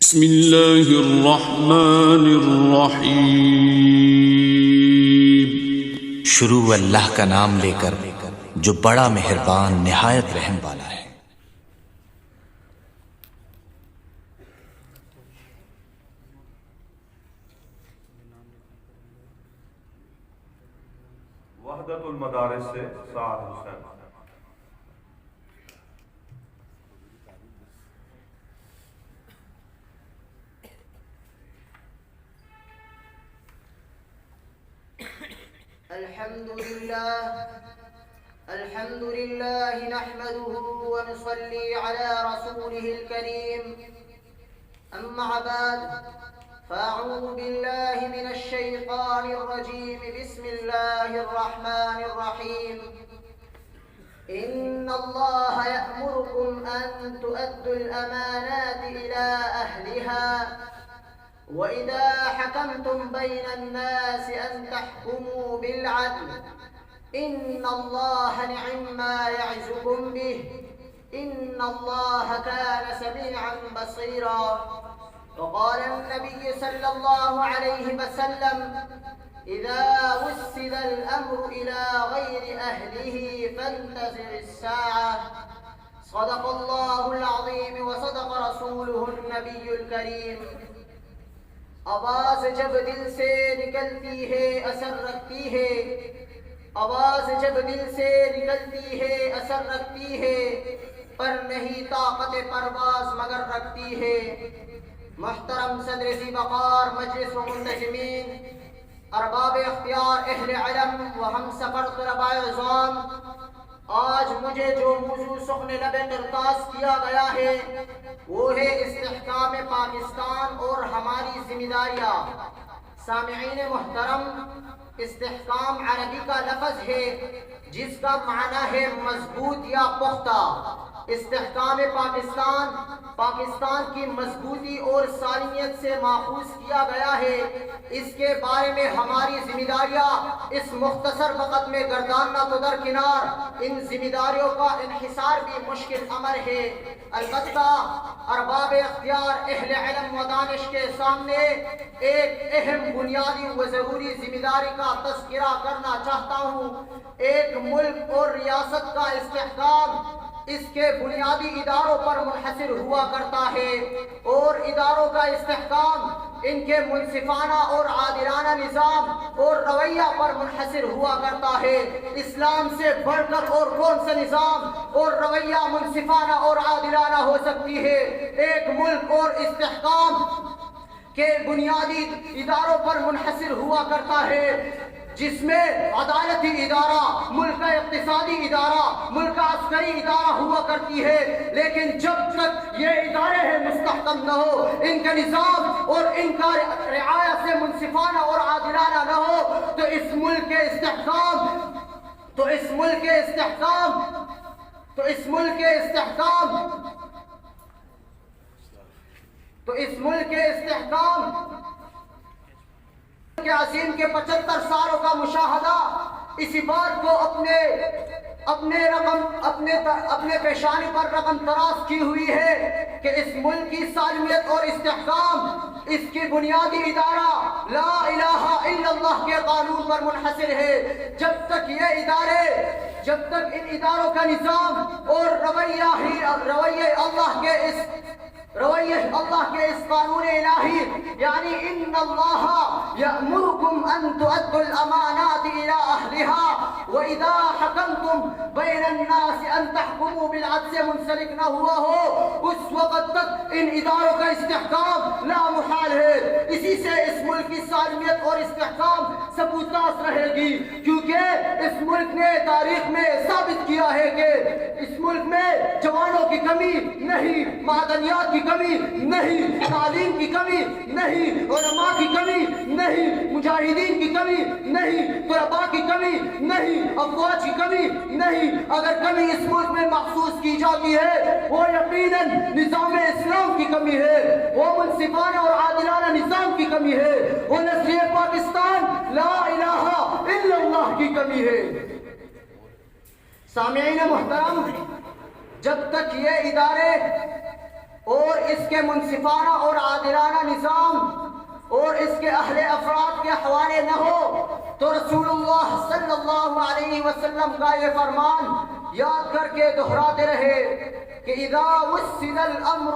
بسم اللہ الرحمن الرحیم۔ شروع اللہ کا نام لے کر جو بڑا مہربان نہایت رحم والا ہے۔ وحدت المدارس سے سعد حسین۔ الحمد لله نحمده ونصلي على رسوله الكريم، أما بعد فأعوذ بالله من الشيطان الرجيم. بسم الله الرحمن الرحيم. إن الله يأمركم أن تؤدوا الأمانات إلى أهلها وإذا حكمتم بين الناس أن تحكموا بالعدل إن الله نعم ما يعظكم به إن الله كان سميعا بصيرا. وقال النبي صلى الله عليه وسلم: إذا وسد الأمر إلى غير أهله فانتظر الساعة. صدق الله العظيم وصدق رسوله النبي الكريم. آواز جب دل سے نکلتی ہے اثر رکھتی ہے، آواز جب دل سے نکلتی ہے اثر رکھتی ہے، پر نہیں طاقت پرواز مگر رکھتی ہے. محترم صدر ذی وقار مجلس و منتظمین، ارباب اختیار، اہل علم و ہم سفر طلباء عظام، آج مجھے جو موضوع سخن لب قرطاس کیا گیا ہے وہ ہے استحکام پاکستان اور ہماری ذمہ داریاں. سامعین محترم، استحکام عربی کا لفظ ہے جس کا معنی ہے مضبوط یا پختہ. استحکام پاکستان پاکستان کی مضبوطی اور سالمیت سے ماخوذ کیا گیا ہے. اس کے بارے میں ہماری ذمہ داریاں اس مختصر وقت میں گرداننا تو درکنار، ان ذمہ داریوں کا انحصار بھی مشکل امر ہے. البتہ ارباب اختیار، اہل علم و دانش کے سامنے ایک اہم، بنیادی و ضروری ذمہ داری کا تذکرہ کرنا چاہتا ہوں. ایک ملک اور ریاست کا استحکام اس کے بنیادی اداروں پر منحصر ہوا کرتا ہے، اور اداروں کا استحکام ان کے منصفانہ اور عادلانہ نظام اور رویہ پر منحصر ہوا کرتا ہے. اسلام سے بڑھ کر اور کون سا نظام اور رویہ منصفانہ اور عادلانہ ہو سکتی ہے؟ ایک ملک اور استحکام کے بنیادی اداروں پر منحصر ہوا کرتا ہے، جس میں عدالتی ادارہ، ملک کا اقتصادی ادارہ، ملک کا عسکری ادارہ ہوا کرتی ہے. لیکن جب تک یہ ادارے ہیں مستحکم نہ ہو، ان کا نظام اور ان کا رعایا سے منصفانہ اور عادلانہ نہ ہو، تو اس ملک کے استحکام کے عظیم کے 75 سالوں کا مشاہدہ اسی بات کو اپنے پیشانی پر رقم تراش کی ہوئی ہے کہ اس ملک کی سالمیت اور استحکام اس کی بنیادی ادارہ لا الہ الا اللہ کے قانون پر منحصر ہے. جب تک ان اداروں کا نظام اور رویہ اللہ کے اس قانون الہی، یعنی ان اللہ یأمرکم ان تؤدوا الامانات الى اہلها واذا حکمتم بین الناس ان تحکموا بالعدل سے منسلک نہ ہوا ہو، اس وقت تک ان اداروں کا استحکام لامحال ہے. اسی سے اس ملک کی سالمیت اور استحکام ثبوتاس رہے گی، کیونکہ اس ملک نے تاریخ میں ثابت کیا ہے کہ اس ملک میں جوانوں کی کمی نہیں، معدنیات کی کمی نہیں، تعلیم کی کمی نہیں، علماء کی کمی نہیں، مجاہدین کی کمی نہیں، طلباء کی کمی نہیں، افواج کی کمی نہیں. اگر کمی اس ملک میں محسوس کی جاتی ہے وہ یقیناً نظام اسلام کی کمی ہے، وہ منصفانہ اور عادلانہ نظام کی کمی ہے، وہ نظریہ پاکستان لا الہ الا اللہ کی کمی ہے. سامعین محترم، جب تک یہ ادارے اور اس کے منصفانہ اور عادلانہ نظام اور اس کے اہل افراد کے حوالے نہ ہو تو رسول اللہ صلی اللہ علیہ وسلم کا یہ فرمان یاد کر کے دہراتے رہے کہ اذا وسد الامر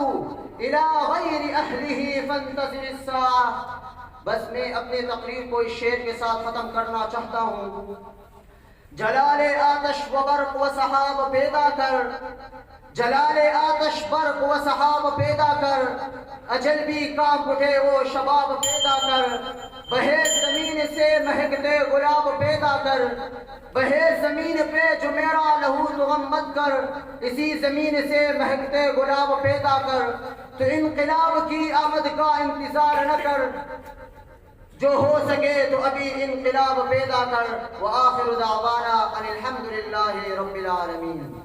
الى غیر اہلہ فانتظر الساعہ۔ بس میں اپنی تقریر کو اس شعر کے ساتھ ختم کرنا چاہتا ہوں۔ جلال آتش و برق و سحاب پیدا کر، جلال آتش برق و سحاب پیدا کر، اجل بھی کانپ اٹھے وہ شباب پیدا کر، بہے زمین سے مہکتے گلاب پیدا کر، بہے زمین پہ جو میرا لہو تو غم مت کر، اسی زمین سے مہکتے گلاب پیدا کر، تو انقلاب کی آمد کا انتظار نہ کر، جو ہو سکے تو ابھی انقلاب پیدا کر۔ وآخر دعوانا ان الحمد للہ رب العالمین۔